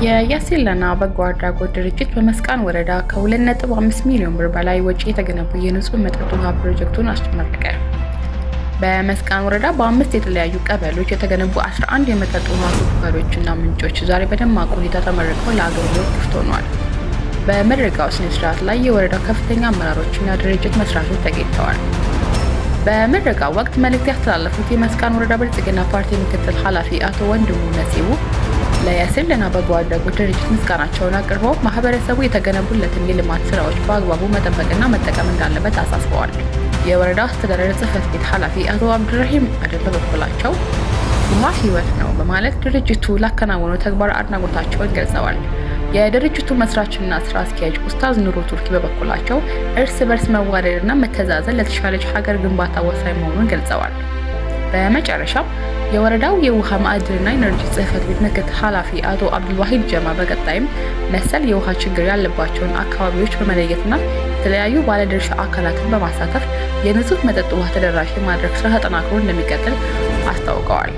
የያሲለና በጎ አድራጎት ድርጅት በመስቃን ወረዳ ከ2.5 ሚሊዮን ብር በላይ ወጪ የተገነቡ የንጹህ መጠጥ ውሃ ፕሮጀክቱን አስመረቀ። በመስቃን ወረዳ በ5 የተለያዩ ቀበሌዎች የተገነቡ 11 የመጠጥ ውሃ ጉድጓዶችና ምንጮች ዛሬ በደማቅ ሁኔታ ተመርቀው ለአገልግሎት ክፍት ሆነዋል። በምረቃው ስነ ስርዓት ላይ የወረዳው ከፍተኛ አመራሮችና ድርጅት መስራቾች ተገኝተዋል። በምረቃው ወቅት መልእክት ያስተላለፉት የመስቃን ወረዳ ብልጽግና ፓርቲ ምክትል ኃላፊ አቶ ወንድሙ ነሲቡ ለያሲለና በጎ አድራጎት ድርጅት ምስጋናቸውን አቅርበው ማህበረሰቡ የተገነቡለትን የልማት ስራዎች በአግባቡ መጠበቅና መጠቀም እንዳለበት አሳስበዋል። የወረዳ አስተዳደር ጽሕፈት ቤት ኃላፊ አቶ አብዱራሂም አደም በበኩላቸው ውሃ ሕይወት ነው በማለት ድርጅቱ ላከናወነው ተግባር አድናቆታቸውን ገልጸዋል። የድርጅቱ መስራችና ስራ አስኪያጅ ኡስታዝ ኑሩ ቱርኪ በበኩላቸው እርስ በርስ መዋደድና መተዛዘን ለተሻለች ሀገር ግንባታ ወሳኝ መሆኑን ገልጸዋል። በመጨረሻም የወረዳው የውሃ ማዕድንና ኢነርጂ ጽሕፈት ቤት ምክትል ኃላፊ አቶ አብዱልዋሂድ ጀማ በቀጣይም መሰል የውሃ ችግር ያለባቸውን አካባቢዎች በመለየትና የተለያዩ ባለድርሻ አካላትን በማሳተፍ የንጹህ መጠጥ ውሃ ተደራሽ የማድረግ ስራ ተጠናክሮ እንደሚቀጥል አስታውቀዋል።